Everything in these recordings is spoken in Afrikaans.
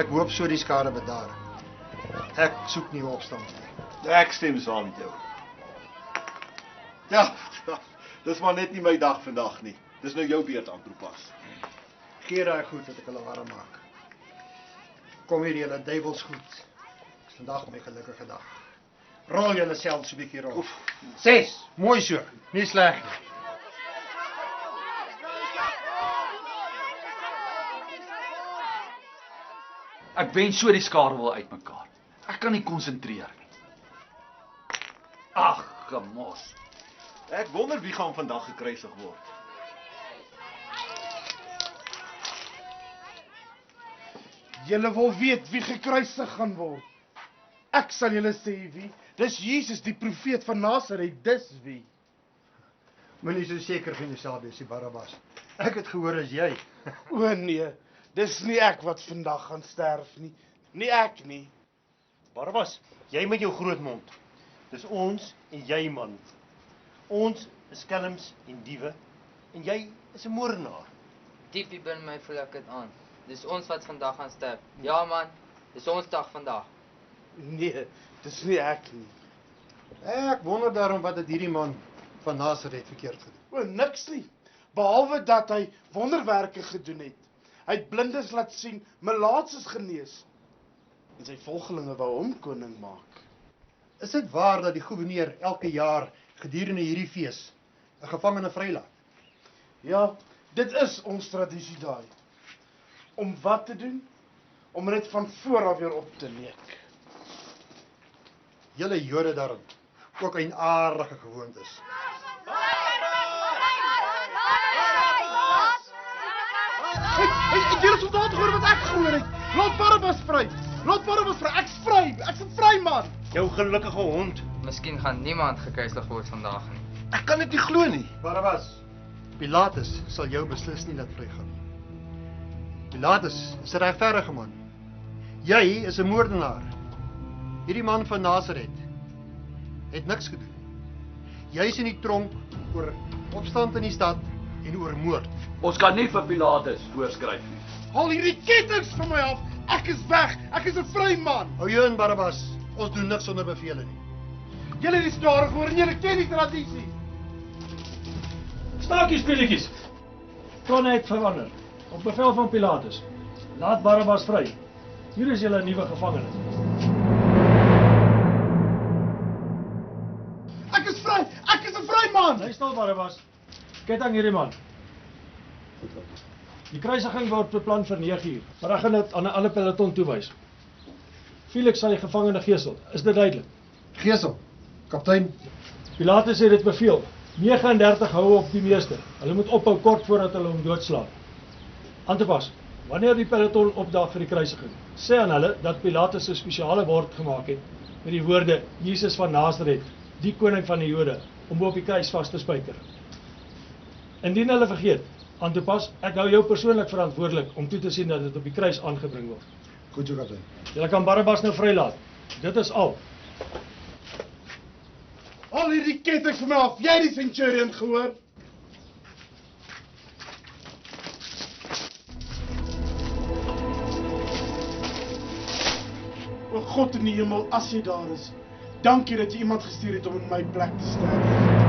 Ek hoop so die skade bedaar. Ek soek nie opstand nie. Ek stem saam met jou. Ja, dis maar net nie my dag vandag nie. Dis nou jou beurt, Antropas. Gee raai goed dat ek hulle warm maak. Kom hier julle duiwels goed. Dis vandag my gelukkige dag. Rol julle self so 'n bietjie rond. 6, mooi so. Nie sleg nie. Ek wen so die skare wil uitmekaar. Ek kan nie konsentreer nie. Ag, gemos. Ek wonder wie gaan vandag gekruisig word. Julle wil weet wie gekruisig gaan word. Ek sal julle sê wie. Dis Jesus die profeet van Nasaret, dis wie. Moenie so seker van jouself wees, Barabbas. Ek het gehoor as jy. O nee, dis nie ek wat vandag gaan sterf nie. Nie ek nie. Barabbas, jy met jou groot mond. Dis ons en jy, man. Ons is skelms en diewe en jy is 'n moordenaar. Diep binne my voel ek dit aan. Dis ons wat vandag gaan sterf. Ja man, dis ons dag vandag. Nee, dis nie ek nie. Ek wonder daarom wat het hierdie man van Nasaret verkeerd gedoen. O, niks nie. Behalwe dat hy wonderwerke gedoen het. Hy het blindes laat sien, melaatses genees. En sy volgelinge wou hom koning maak. Is dit waar dat die goewerneur elke jaar gedurende hierdie fees 'n gevangene vrylaat? Ja, dit is ons tradisie daai. Om wat te doen? Om dit van voor af weer op te leek. Julle Jode daarom, ook 'n aardige gewoontes. Hey, die soldaat hoor wat ek gehoor het. Laat Barabbas vry. Laat Barabbas vry. Ek's vry. Ek's 'n vry man. Jou gelukkige hond. Miskien gaan niemand gekruisig word vandag nie. Ek kan dit nie glo nie. Barabbas, Pilatus sal jou beslis nie laat vrygaan. Pilatus is 'n regverdige man. Jy is 'n moordenaar. Hierdie man van Nasaret het niks gedoen. Jy is in die tronk oor opstand in die stad en oor moord. Ons kan nie vir Pilatus voorskryf nie. Haal hierdie kettinge van my af. Ek is weg. Ek is 'n vry man. Hou jou in, Barabbas. Ons doen niks sonder bevele nie. Julle is daar gehoor en julle ken die tradisie. Staakies, pilletjies. Planne het verander. Op bevel van Pilatus. Laat Barabbas vry. Hier is julle nuwe gevangene. Ek is vry. Ek is 'n vry man. Hy stil Barabbas. Ketting hierdie man. Die kruisiging word beplan vir 9 uur, maar ek gaan dit aan 'n ander peloton toewys. Felix sal die gevangene gesel. Is dit duidelik? Gesel, kaptein. Pilatus het dit beveel. 39 hou op die meeste. Hulle moet ophou kort voordat hulle hom doodslaan. Antipas, wanneer die peloton opdaag vir die kruisiging, sê aan hulle dat Pilatus 'n spesiale bord gemaak het met die woorde Jesus van Nasaret, die koning van die Jode, om bo op die kruis vas te spyker. Indien hulle vergeet, Antipas, ek hou jou persoonlik verantwoordelik om toe te sien dat dit op die kruis aangebring word. Goed so, kaptein. Julle kan Barabbas nou vrylaat. Dit is al. Al hierdie kettinge van my af. Jy het die centurion gehoor? O God in die hemel, as jy daar is, dankie dat jy iemand gestuur het om in my plek te sterf.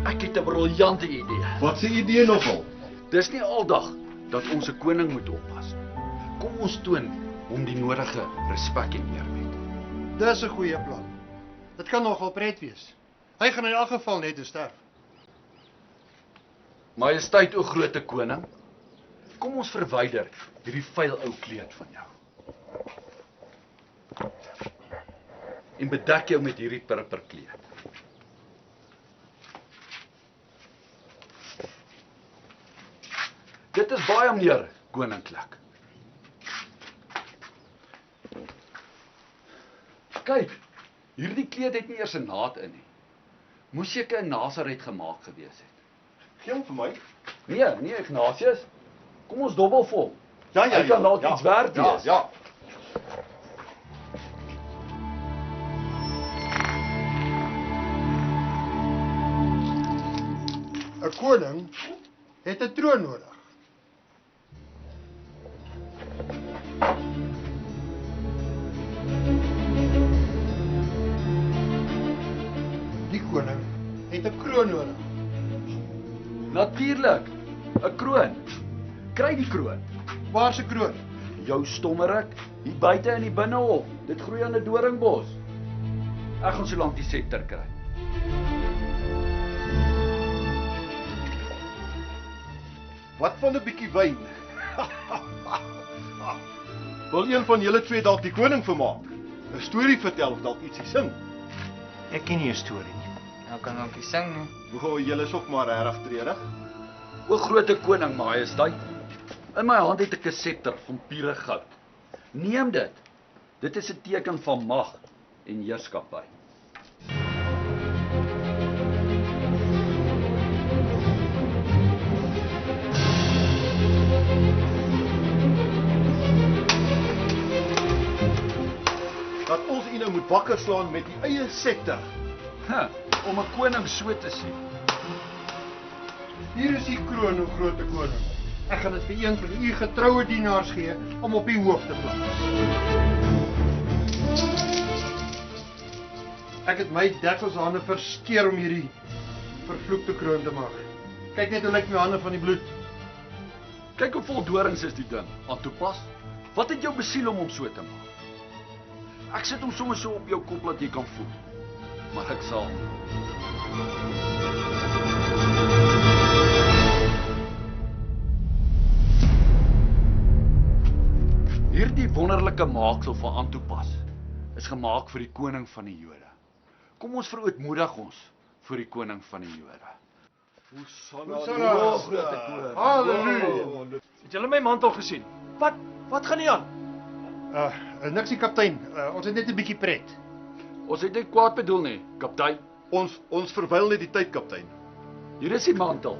Ek het 'n briljante idee. Wat 'n idee nogal? Dis nie aldag dat ons 'n koning moet oppas nie. Kom ons toon hom die nodige respek en eerbied. Dis 'n goeie plan. Dit kan nogal pret wees. Hy gaan in elk geval net sterf. Majesteit, o groote koning, kom ons verwyder hierdie vuil ou kleed van jou. En bedek jou met hierdie purperkleed. Dit is baie meer koninklik. Kyk, hierdie kleed het nie eers 'n naad in nie. Moes seker in Nasaret gemaak gewees het. Gee hom vir my. Nee, Ignatius. Kom ons dobbel vol. Ja, Hy kan dalk iets werd wees. Ja. 'n Koning het 'n troon nodig. Die koning het 'n kroon nodig. Natuurlik. 'n Kroon. Kry die kroon. Waar se kroon? Jou stommerik, hier buite in die binnehof. Dit groei aan 'n doringbos. Ek gaan so lank die scepter kry. Wat van 'n bietjie wyn? Wil een van julle twee dalk die koning vermaak? 'n Storie vertel of dalk ietsie sing? Ek ken nie 'n storie nie. Nou kan ook nie sing nie. O, julle is ook maar regtig treurig. O grote koning, majesteit. In my hand het ek 'n scepter van pure goud. Neem dit. Dit is 'n teken van mag en heerskappy. Dat ons u nou moet wakker slaan met die eie scepter. Om 'n koning so te sien. Hier is die kroon, o grote koning. Ek gaan dit vir een van u getroue dienaars gee om op u hoof te plaas. Ek het my dekselshande verskeer om hierdie vervloekte kroon te maak. Kyk net hoe lyk my hande van die bloed. Kyk hoe vol dorings is die ding. Aan toepas. Wat het jou besiel om hom so te maak? Ek sit hom sommer so op jou kop dat jy kan voel. Maar ek sal. Hierdie wonderlike maaksel van aan toepas is gemaak vir die koning van die Jode. Kom ons verootmoedig ons vir die koning van die Jode. Hosanna, grote koning. Halleluja. Het julle my mantel gesien? Wat gaan nie aan? Niksie kaptein, ons het net 'n bietjie pret. Ons het nie kwaad bedoel nie, kaptein. Ons verwyl net die tyd, kaptein. Hier is die mantel.